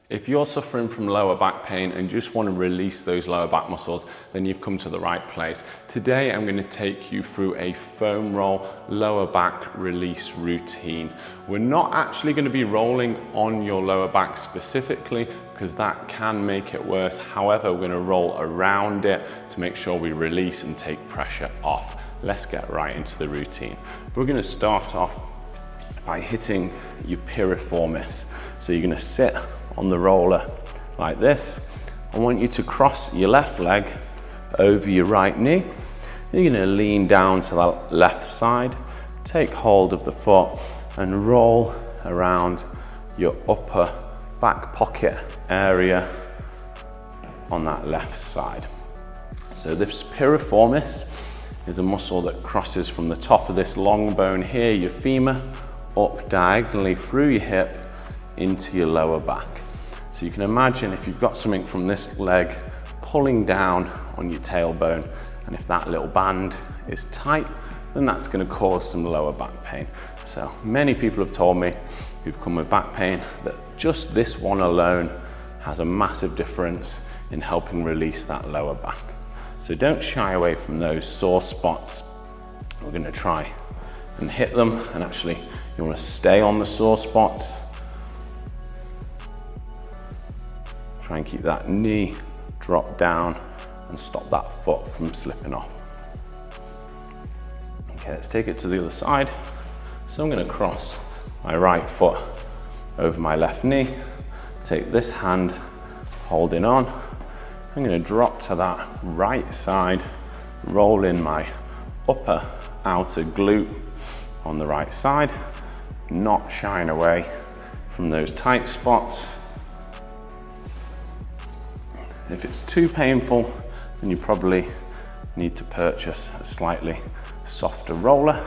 If you're suffering from lower back pain and just want to release those lower back muscles, then you've come to the right place. Today, I'm going to take you through a foam roll lower back release routine. We're not actually going to be rolling on your lower back specifically because that can make it worse. However, we're going to roll around it to make sure we release and take pressure off. Let's get right into the routine. We're going to start off by hitting your piriformis. So you're going to sit on the roller like this. I want you to cross your left leg over your right knee. You're going to lean down to the left side, take hold of the foot and roll around your upper back pocket area on that left side. So this piriformis is a muscle that crosses from the top of this long bone here, your femur, up diagonally through your hip into your lower back. So you can imagine if you've got something from this leg pulling down on your tailbone, and if that little band is tight, then that's going to cause some lower back pain. So many people have told me who've come with back pain that just this one alone has a massive difference in helping release that lower back. So don't shy away from those sore spots. We're going to try and hit them, and actually you want to stay on the sore spots. Try and keep that knee dropped down and stop that foot from slipping off. Okay, let's take it to the other side. So I'm going to cross my right foot over my left knee, take this hand holding on. I'm going to drop to that right side, roll in my upper outer glute on the right side, not shying away from those tight spots. If it's too painful, then you probably need to purchase a slightly softer roller.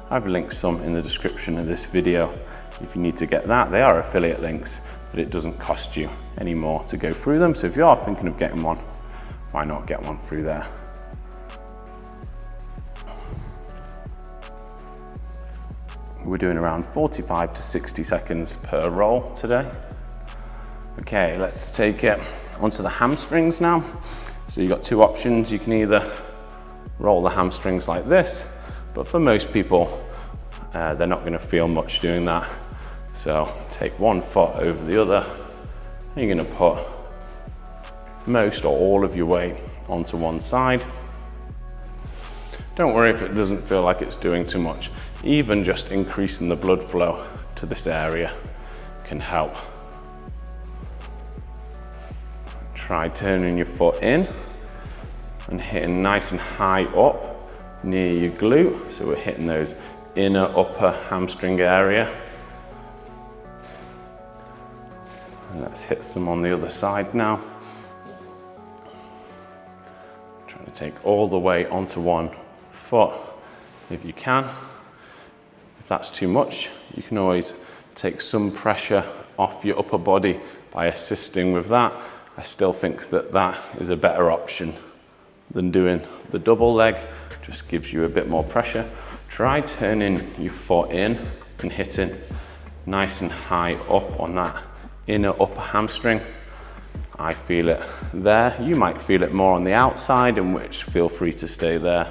I've linked some in the description of this video if you need to get that. They are affiliate links, but it doesn't cost you any more to go through them. So if you are thinking of getting one, why not get one through there? We're doing around 45 to 60 seconds per roll today. Okay, let's take it onto the hamstrings now. So you've got two options. You can either roll the hamstrings like this, but for most people, they're not going to feel much doing that. So take one foot over the other, and you're going to put most or all of your weight onto one side. Don't worry if it doesn't feel like it's doing too much. Even just increasing the blood flow to this area can help. Try turning your foot in and hitting nice and high up near your glute. So we're hitting those inner upper hamstring area. And let's hit some on the other side now. Trying to take all the way onto one foot if you can. If that's too much, you can always take some pressure off your upper body by assisting with that. I still think that that is a better option than doing the double leg. Just gives you a bit more pressure. Try turning your foot in and hitting nice and high up on that inner upper hamstring. I feel it there. You might feel it more on the outside, in which feel free to stay there.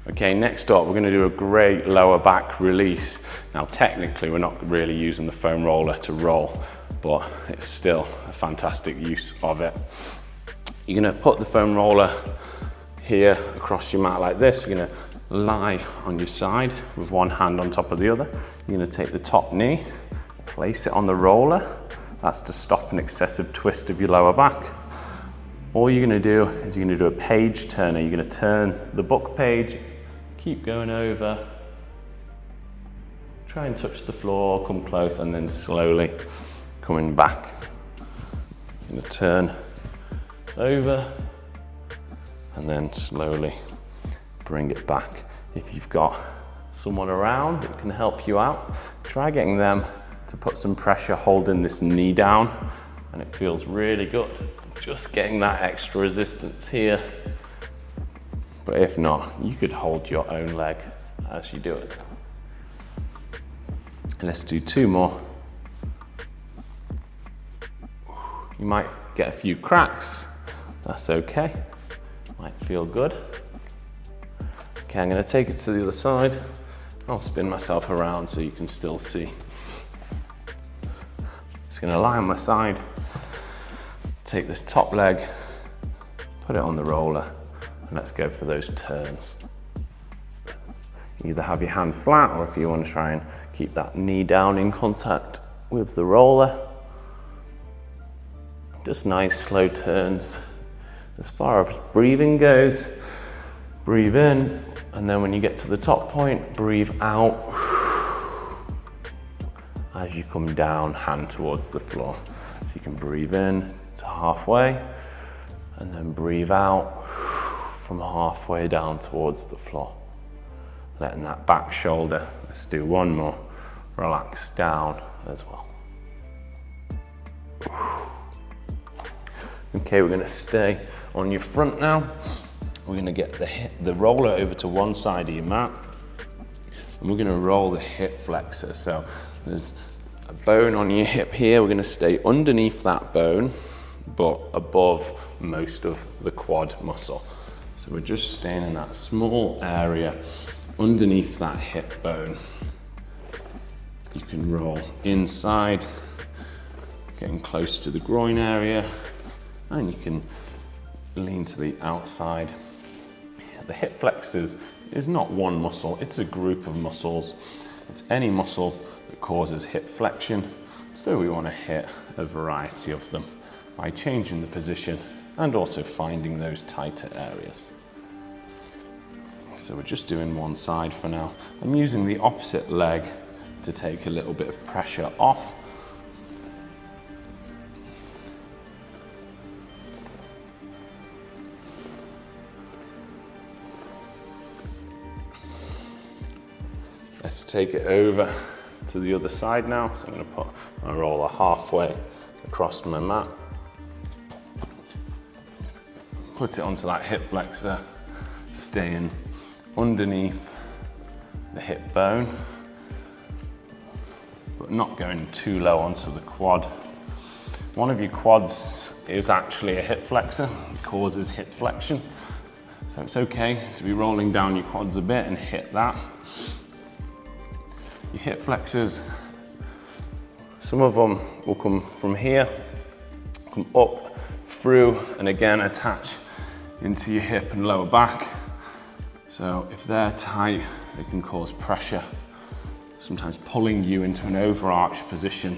Okay, next up, we're going to do a great lower back release. Now, technically, we're not really using the foam roller to roll, but it's still a fantastic use of it. You're going to put the foam roller here across your mat like this. You're going to lie on your side with one hand on top of the other. You're going to take the top knee, place it on the roller. That's to stop an excessive twist of your lower back. All you're going to do is you're going to do a page turner. You're going to turn the book page, keep going over, try and touch the floor, come close, and then slowly coming back. You're going to turn over and then slowly bring it back. If you've got someone around that can help you out, try getting them to put some pressure holding this knee down, and it feels really good. Just getting that extra resistance here. But if not, you could hold your own leg as you do it. And let's do 2 more. You might get a few cracks. That's okay. Might feel good. Okay, I'm going to take it to the other side. I'll spin myself around so you can still see. Just going to lie on my side. Take this top leg, put it on the roller, and let's go for those turns. Either have your hand flat, or if you want to try and keep that knee down in contact with the roller. Just nice slow turns. As far as breathing goes, breathe in, and then when you get to the top point, breathe out. As you come down, hand towards the floor. So you can breathe in to halfway, and then breathe out from halfway down towards the floor. Letting that back shoulder, let's do 1 more, relax down as well. Okay, we're going to stay on your front now. We're going to get the roller over to one side of your mat, and we're going to roll the hip flexor. So there's a bone on your hip here. We're going to stay underneath that bone, but above most of the quad muscle. So we're just staying in that small area underneath that hip bone. You can roll inside, getting close to the groin area, and you can lean to the outside. The hip flexors is not one muscle, it's a group of muscles. It's any muscle that causes hip flexion, so we want to hit a variety of them by changing the position and also finding those tighter areas. So we're just doing one side for now. I'm using the opposite leg to take a little bit of pressure off. Let's take it over to the other side now. So I'm going to put my roller halfway across my mat. Put it onto that hip flexor, staying underneath the hip bone, but not going too low onto the quad. One of your quads is actually a hip flexor, it causes hip flexion. So it's okay to be rolling down your quads a bit and hit that. Your hip flexors, some of them will come from here, come up, through, and again attach into your hip and lower back. So if they're tight, they can cause pressure, sometimes pulling you into an overarch position,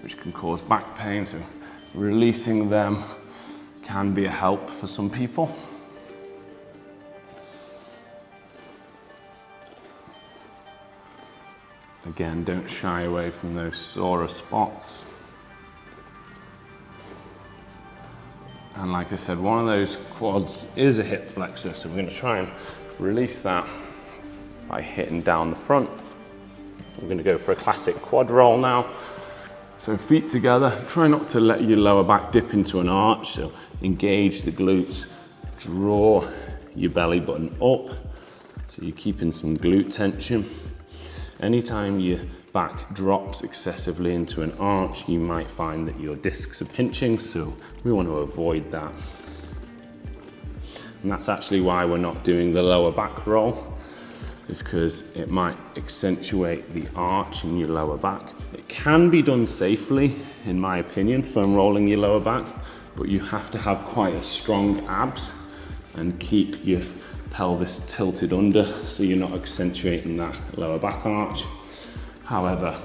which can cause back pain. So releasing them can be a help for some people. Again, don't shy away from those sorer spots. And like I said, one of those quads is a hip flexor, so we're going to try and release that by hitting down the front. We're going to go for a classic quad roll now. So feet together, try not to let your lower back dip into an arch, so engage the glutes, draw your belly button up, so you're keeping some glute tension. Anytime your back drops excessively into an arch, you might find that your discs are pinching, so we want to avoid that. And that's actually why we're not doing the lower back roll, is because it might accentuate the arch in your lower back. It can be done safely, in my opinion, foam rolling your lower back, but you have to have quite a strong abs and keep your pelvis tilted under so you're not accentuating that lower back arch. However,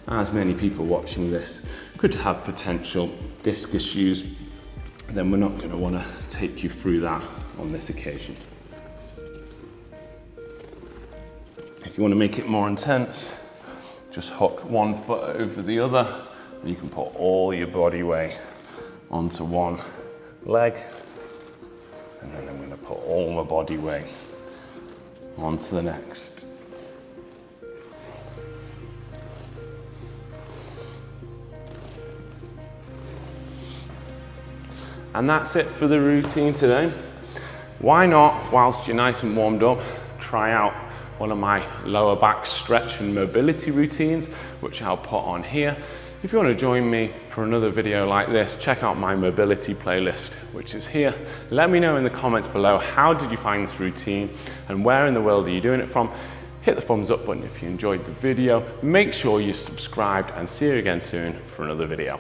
as many people watching this could have potential disc issues, then we're not going to want to take you through that on this occasion. If you want to make it more intense, just hook one foot over the other, and you can put all your body weight onto one leg. And then I'm going to put all my body weight onto the next. And that's it for the routine today. Why not, whilst you're nice and warmed up, try out one of my lower back stretch and mobility routines, which I'll put on here. If you want to join me for another video like this, check out my mobility playlist, which is here. Let me know in the comments below, how did you find this routine and where in the world are you doing it from? Hit the thumbs up button if you enjoyed the video. Make sure you're subscribed, and see you again soon for another video.